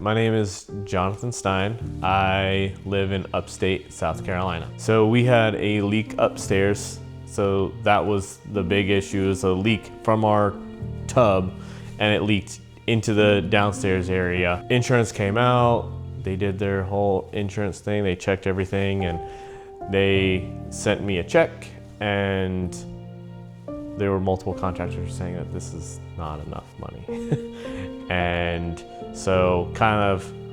My name is Jonathan Stein. I live in upstate South Carolina. So we had a leak upstairs. So that was the big issue, is a leak from our tub, and it leaked into the downstairs area. Insurance came out, they did their whole insurance thing, they checked everything, and they sent me a check, and there were multiple contractors saying that this is not enough money. And so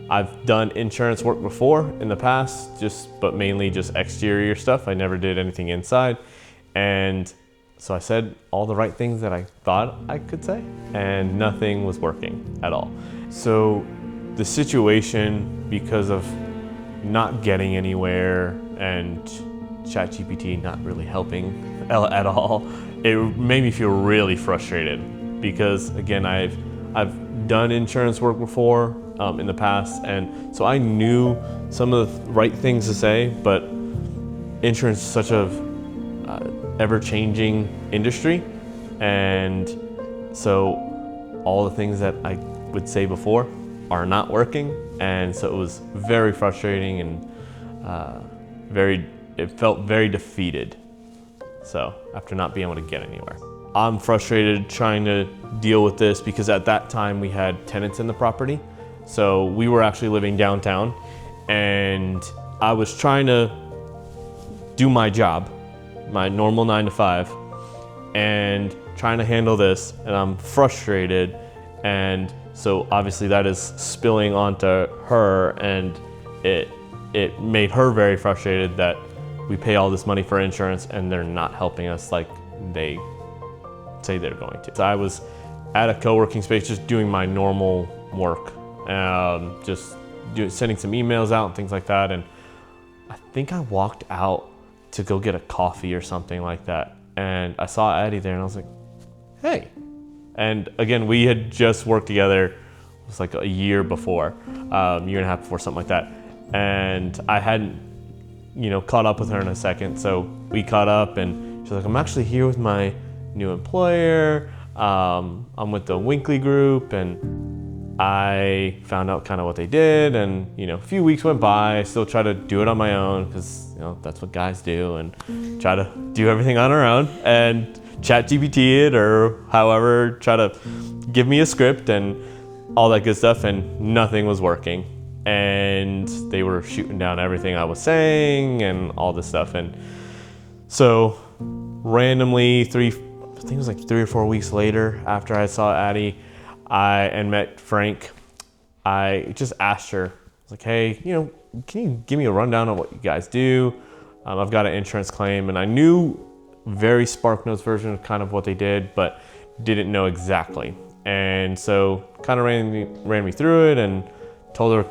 I've done insurance work before in the past, but mainly just exterior stuff. I never did anything inside. And so I said all the right things that I thought I could say, and nothing was working at all. So the situation, because of not getting anywhere and ChatGPT not really helping at all, it made me feel really frustrated, because again, I've done insurance work before in the past, and so I knew some of the right things to say, but insurance is such a ever-changing industry, and so all the things that I would say before are not working, and so it was very frustrating, and it felt very defeated. So after not being able to get anywhere, I'm frustrated trying to deal with this, because at that time we had tenants in the property. So we were actually living downtown, and I was trying to do my job, my normal 9 to 5, and trying to handle this, and I'm frustrated. And so obviously that is spilling onto her, and it made her very frustrated that we pay all this money for insurance and they're not helping us like they say they're going to. So I was at a co-working space just doing my normal work, sending some emails out and things like that, and I think I walked out to go get a coffee or something like that, and I saw Addie there, and I was like, hey. And again, we had just worked together, it was like a year before, year and a half before, something like that, and I hadn't caught up with her in a second. So we caught up, and she's like, I'm actually here with my new employer. I'm with the Winkley Group, and I found out kind of what they did, and a few weeks went by. I still try to do it on my own, because that's what guys do, and try to do everything on our own, and ChatGPT it, or however, try to give me a script and all that good stuff, and nothing was working. And they were shooting down everything I was saying and all this stuff. And so randomly, I think it was like 3 or 4 weeks later, after I saw Addie and met Frank, I just asked her, I was like, hey, can you give me a rundown of what you guys do? I've got an insurance claim, and I knew very SparkNotes version of kind of what they did, but didn't know exactly. And so kind of ran me through it, and told her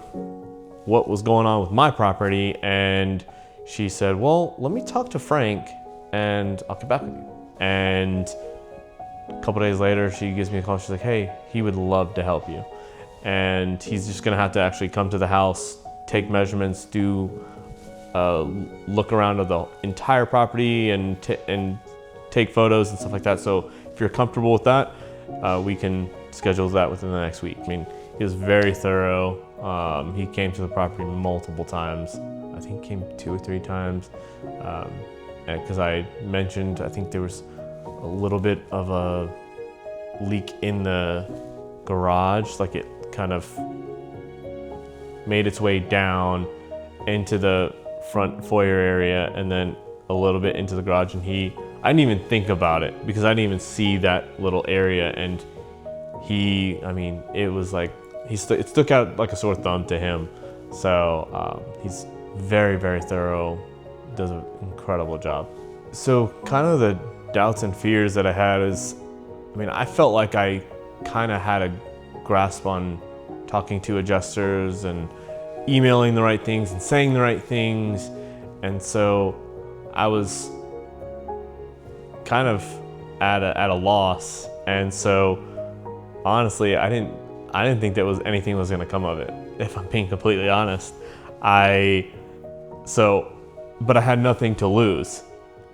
what was going on with my property, and she said, well, let me talk to Frank and I'll get back with you. And a couple days later, she gives me a call. She's like, hey, he would love to help you, and he's just gonna have to actually come to the house, take measurements, do look around of the entire property, and take photos and stuff like that. So if you're comfortable with that, we can schedule that within the next week. I mean, he was very thorough. He came to the property multiple times. I think he came 2 or 3 times. Because I mentioned, I think there was a little bit of a leak in the garage, like it kind of made its way down into the front foyer area, and then a little bit into the garage. And I didn't even think about it, because I didn't even see that little area. And it was like, it stuck out like a sore thumb to him. So he's very, very thorough, does an incredible job. So kind of the doubts and fears that I had is, I felt like I kind of had a grasp on talking to adjusters and emailing the right things and saying the right things. And so I was kind of at a loss. And so honestly, I didn't think anything was going to come of it, if I'm being completely honest. But I had nothing to lose.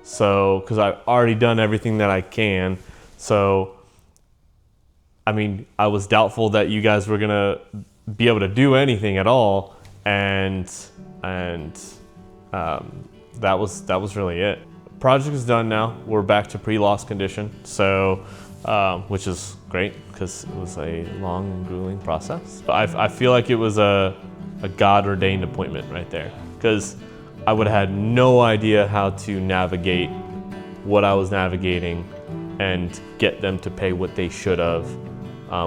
So, because I've already done everything that I can. So, I was doubtful that you guys were going to be able to do anything at all, and that was really it. Project is done now. We're back to pre-loss condition, so which is great because it was a long and grueling process. But I feel like it was a God-ordained appointment right there, because I would have had no idea how to navigate what I was navigating and get them to pay what they should have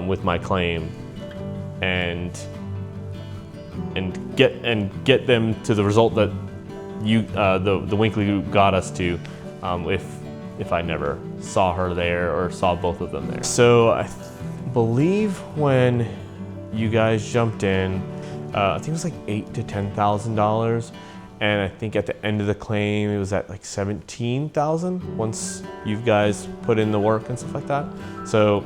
with my claim, and get them to the result that the Winkley Group got us to, if I never saw her there or saw both of them there. So I believe when you guys jumped in, I think it was like $8,000 to $10,000, and I think at the end of the claim it was at like $17,000 once you guys put in the work and stuff like that. So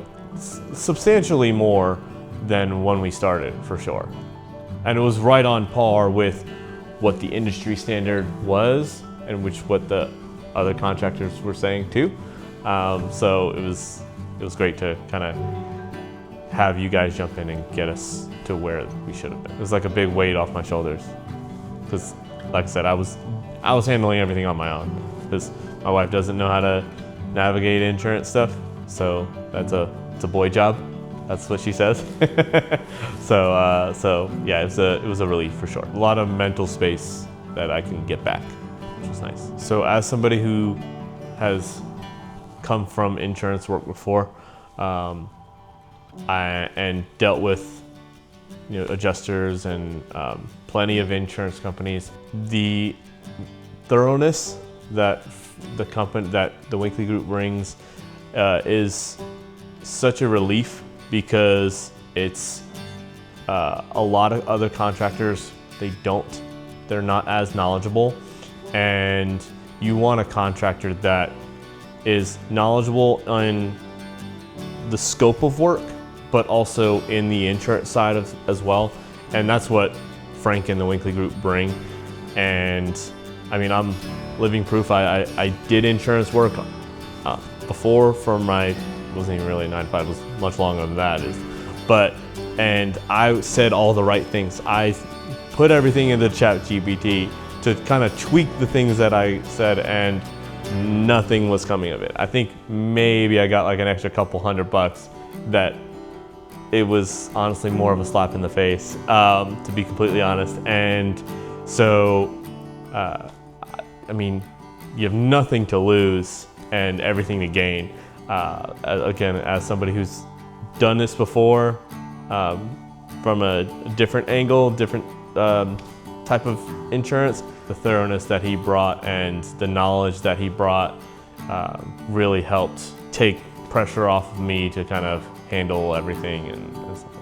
substantially more than when we started, for sure. And it was right on par with what the industry standard was, and what the other contractors were saying too. So it was great to kind of have you guys jump in and get us to where we should have been. It was like a big weight off my shoulders, because like I said, I was handling everything on my own, because my wife doesn't know how to navigate insurance stuff, so it's a boy job. That's what she says. So yeah, it was a relief for sure. A lot of mental space that I can get back, which was nice. So as somebody who has come from insurance work before, and dealt with adjusters and plenty of insurance companies, the thoroughness that the Winkley Group brings is such a relief, because it's a lot of other contractors, they're not as knowledgeable, and you want a contractor that is knowledgeable in the scope of work, but also in the insurance side as well. And that's what Frank and the Winkley Group bring. And I mean, I'm living proof. I did insurance work before wasn't even really 9 to 5, it was much longer than that. And I said all the right things. I put everything into ChatGPT to kind of tweak the things that I said, and nothing was coming of it. I think maybe I got like an extra couple $100 that it was honestly more of a slap in the face, to be completely honest. And so, I mean, you have nothing to lose and everything to gain. Again, as somebody who's done this before, from a different angle, different type of insurance, the thoroughness that he brought and the knowledge that he brought really helped take pressure off of me to kind of handle everything and stuff like that.